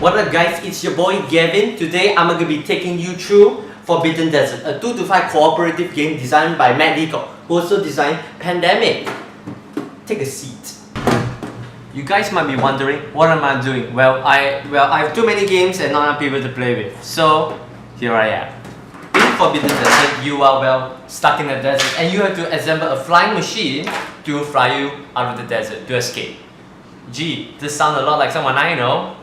What up guys, it's your boy Gavin. Today I'm going to be taking you through Forbidden Desert, a 2 to 5 cooperative game designed by Matt Leacock, who also designed Pandemic. Take a seat. You guys might be wondering, what am I doing? Well, I have too many games and not enough people to play with. So, here I am. In Forbidden Desert, you are stuck in the desert and you have to assemble a flying machine to fly you out of the desert to escape. Gee, this sounds a lot like someone I know.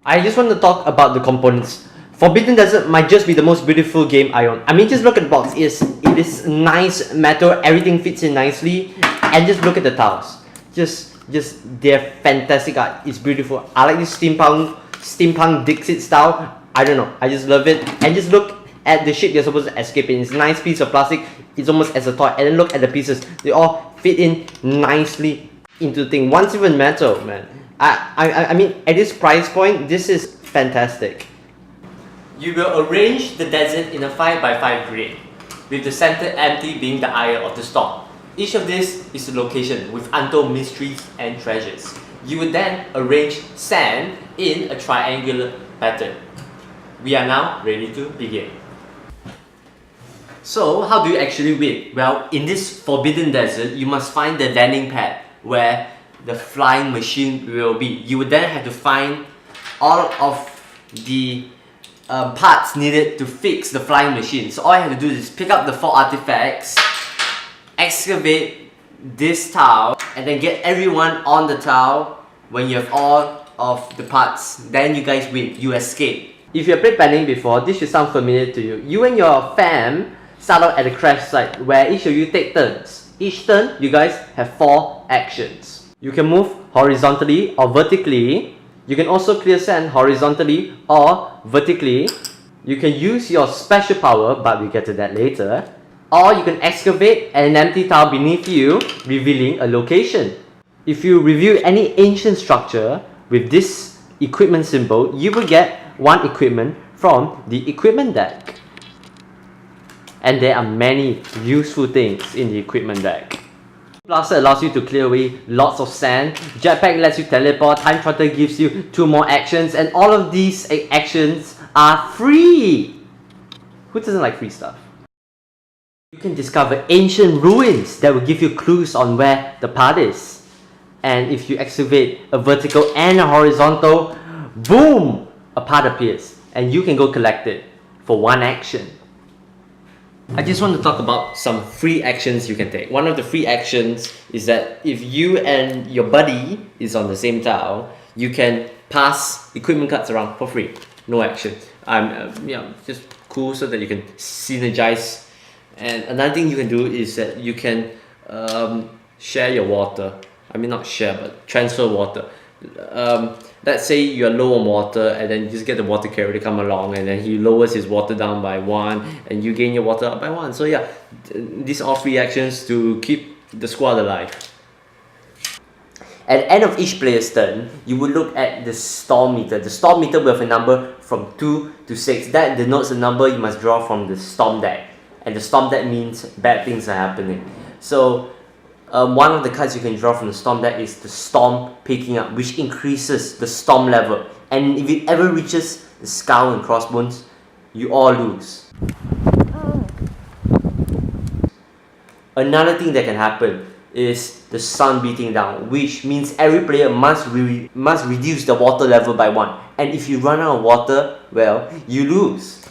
I just want to talk about the components. Forbidden Desert might just be the most beautiful game I own. I mean, just look at the box. It is nice metal, everything fits in nicely, and just look at the tiles. They're fantastic art. It's beautiful. I like this steampunk Dixit style. I don't know. I just love it. And just look at the shape you're supposed to escape in. It's a nice piece of plastic. It's almost as a toy. And then look at the pieces. They all fit in nicely into the thing. Once even metal, man. I mean, at this price point, this is fantastic. You will arrange the desert in a 5x5 grid, with the center empty being the eye of the storm. Each of this is a location with untold mysteries and treasures. You would then arrange sand in a triangular pattern. We are now ready to begin. So, how do you actually win? Well, in this Forbidden Desert, you must find the landing pad where the flying machine will be. You would then have to find all of the parts needed to fix the flying machine. So all you have to do is pick up the 4 artifacts, excavate this tile, and then get everyone on the tile. When you have all of the parts, then you guys win. You escape. If you have played Pandemic before, this should sound familiar to you. You and your fam start out at a crash site where each of you take turns. Each turn, you guys have 4 actions. You can move horizontally or vertically. You can also clear sand horizontally or vertically. You can use your special power, but we'll get to that later. Or you can excavate an empty tile beneath you, revealing a location. If you review any ancient structure with this equipment symbol, you will get 1 equipment from the equipment deck. And there are many useful things in the equipment deck. Blaster allows you to clear away lots of sand, Jetpack lets you teleport, Time Trotter gives you 2 more actions, and all of these actions are free! Who doesn't like free stuff? You can discover ancient ruins that will give you clues on where the path is. And if you excavate a vertical and a horizontal, boom! A path appears, and you can go collect it for 1 action. I just want to talk about some free actions you can take. One of the free actions is that if you and your buddy is on the same tile, you can pass equipment cards around for free. No action. Just cool so that you can synergize. And another thing you can do is that you can share your water. I mean, not share, but transfer water. Let's say you're low on water and then you just get the water carrier to come along and then he lowers his water down by 1 and you gain your water up by 1. So yeah, these are free actions to keep the squad alive. At the end of each player's turn, you will look at the storm meter. The storm meter will have a number from 2 to 6. That denotes the number you must draw from the storm deck. And the storm deck means bad things are happening. So one of the cards you can draw from the storm deck is the storm picking up, which increases the storm level. And if it ever reaches the skull and crossbones, you all lose. Another thing that can happen is the sun beating down, which means every player must reduce the water level by 1. And if you run out of water, well, you lose.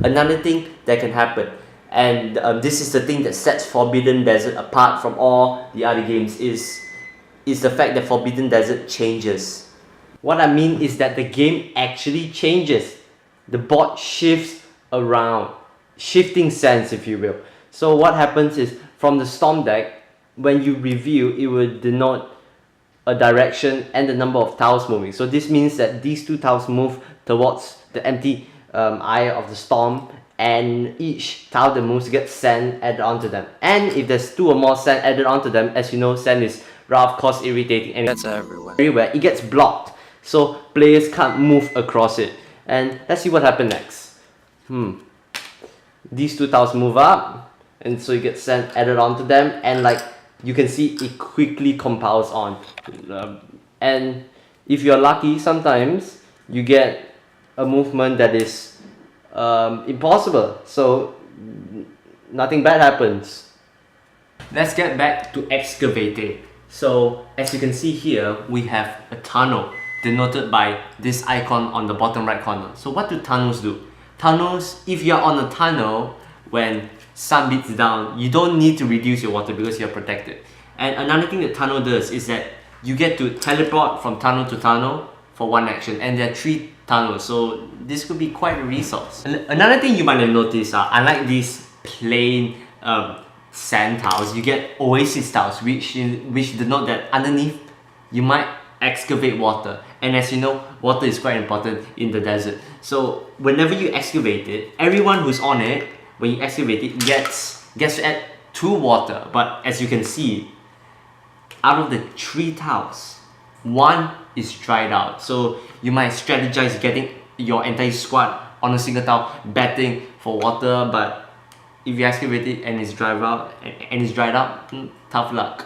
Another thing that can happen, and this is the thing that sets Forbidden Desert apart from all the other games, is the fact that Forbidden Desert changes. What I mean is that the game actually changes. The board shifts around, shifting sands if you will. So what happens is, from the storm deck, when you review, it will denote a direction and the number of tiles moving. So this means that these 2 tiles move towards the empty eye of the storm, and each tile that moves gets sand added onto them. And if there's 2 or more sand added onto them, as you know, sand is rough, cost irritating, and that's everywhere. It gets blocked, so players can't move across it. And let's see what happens next. These 2 tiles move up, and so you get sand added onto them, and like you can see it quickly compiles on. And if you're lucky, sometimes you get a movement that is impossible, so nothing bad happens. Let's get back to excavating. So as you can see here, we have a tunnel denoted by this icon on the bottom right corner. So what do tunnels do? Tunnels, if you're on a tunnel when sun beats down, you don't need to reduce your water because you're protected. And another thing that tunnel does is that you get to teleport from tunnel to tunnel for one action, and there are 3 tunnels, so this could be quite a resource. Another thing you might have noticed, unlike these plain sand tiles, you get oasis tiles, which denote that underneath you might excavate water. And as you know, water is quite important in the desert. So whenever you excavate it, everyone who's on it, when you excavate it, gets to add 2 water. But as you can see, out of the 3 tiles, 1 is dried out. So you might strategize getting your entire squad on a single tile, betting for water, but if you excavate it and it's dried out, tough luck.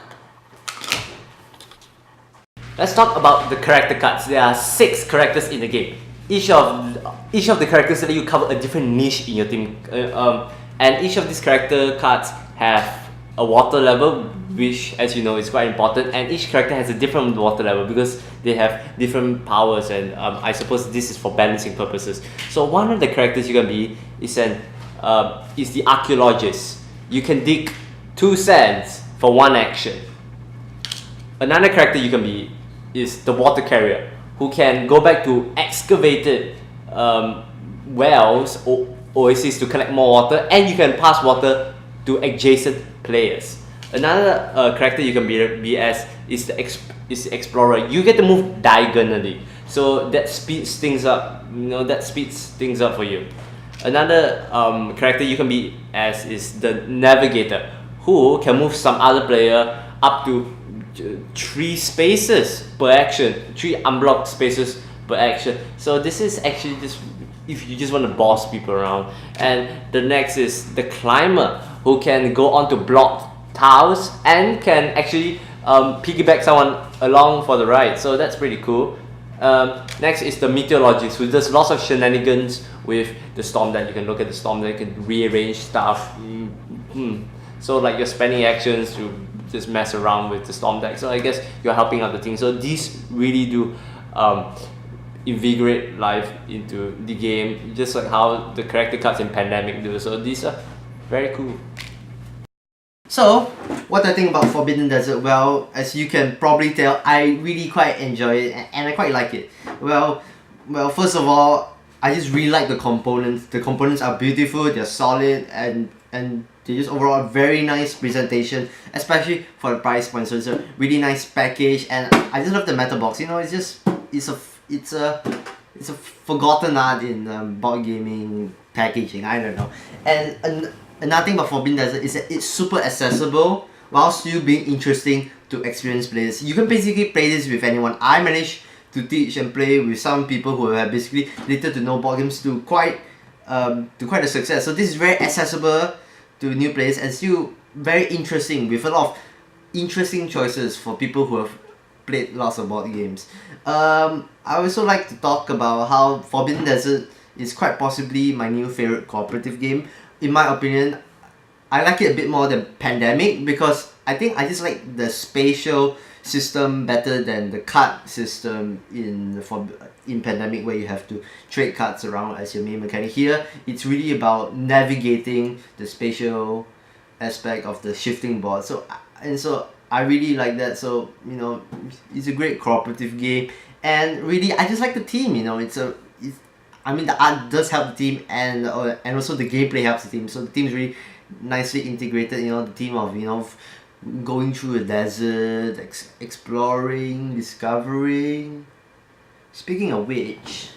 Let's talk about the character cards. There are 6 characters in the game. Each of the characters let you cover a different niche in your team, and each of these character cards have a water level, which, as you know, is quite important. And each character has a different water level because they have different powers, and I suppose this is for balancing purposes. So one of the characters you can be is the archaeologist. You can dig 2 sands for 1 action. Another character you can be is the water carrier, who can go back to excavated wells or oases to collect more water, and you can pass water to adjacent players. Another character you can be as is the explorer. You get to move diagonally, so that speeds things up. That speeds things up for you. Another character you can be as is the navigator, who can move some other player up to 3 spaces per action, 3 unblocked spaces per action. So this is actually just if you just want to boss people around. And the next is the climber, who can go onto blocked tiles and can actually piggyback someone along for the ride. So that's pretty cool. Next is the meteorologist, who does lots of shenanigans with the storm deck. You can look at the storm deck and rearrange stuff. So like you're spending actions to just mess around with the storm deck. So I guess you're helping out the team. So these really do invigorate life into the game, just like how the character cards in Pandemic do. So these are very cool. So, what I think about Forbidden Desert? Well, as you can probably tell, I really quite enjoy it and I quite like it. Well, first of all, I just really like the components. The components are beautiful, they're solid, and they just overall very nice presentation, especially for the price point. So it's a really nice package, and I just love the metal box. It's a forgotten art in board gaming packaging. I don't know. And another thing about Forbidden Desert is that it's super accessible while still being interesting to experienced players. You can basically play this with anyone. I managed to teach and play with some people who have basically little to no board games to quite a success. So this is very accessible to new players and still very interesting, with a lot of interesting choices for people who have played lots of board games. I also like to talk about how Forbidden Desert is quite possibly my new favorite cooperative game. In my opinion, I like it a bit more than Pandemic because I think I just like the spatial system better than the card system in Pandemic, where you have to trade cards around as your main mechanic. Here, it's really about navigating the spatial aspect of the shifting board. So I really like that. So it's a great cooperative game, and really I just like the team. The art does help the team, and also the gameplay helps the team. So the team is really nicely integrated. The team of going through a desert, exploring, discovering. Speaking of which,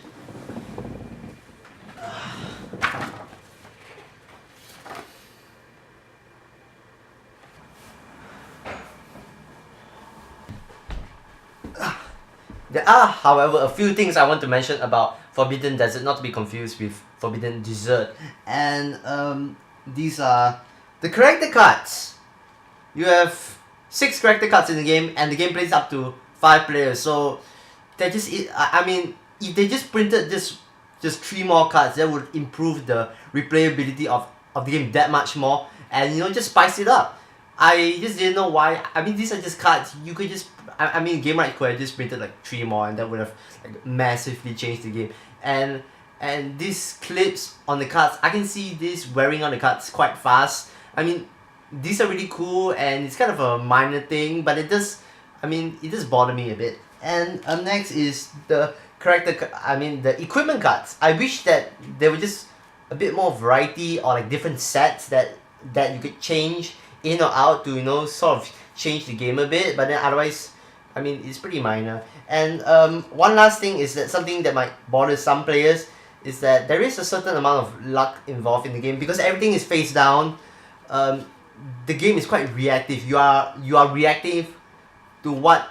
there are, however, a few things I want to mention about Forbidden Desert, not to be confused with Forbidden Dessert. And these are The character cards. You have 6 character cards in the game, and the game plays up to 5 players. So that just I mean, if they just printed just 3 more cards, that would improve the replayability of the game that much more, and you know, just spice it up. I just didn't know why. I mean, these are just cards. You could just I mean, Game Right could have just printed like 3 more, and that would have like massively changed the game. And these clips on the cards, I can see this wearing on the cards quite fast. I mean, these are really cool, and it's kind of a minor thing, but it does bother me a bit. And next is the the equipment cards. I wish that there were just a bit more variety, or like different sets that you could change in or out to, you know, sort of change the game a bit, but then otherwise, I mean, it's pretty minor. And one last thing is that something that might bother some players is that there is a certain amount of luck involved in the game, because everything is face down. The game is quite reactive. You are reactive to what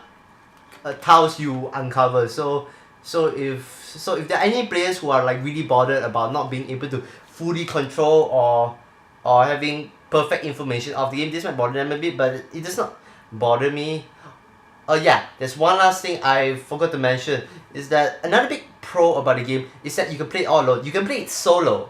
tiles you uncover. So if there are any players who are like really bothered about not being able to fully control or having perfect information of the game, this might bother them a bit, but it does not bother me. Yeah, there's one last thing I forgot to mention, is that another big pro about the game is that you can play it all alone. You can play it solo.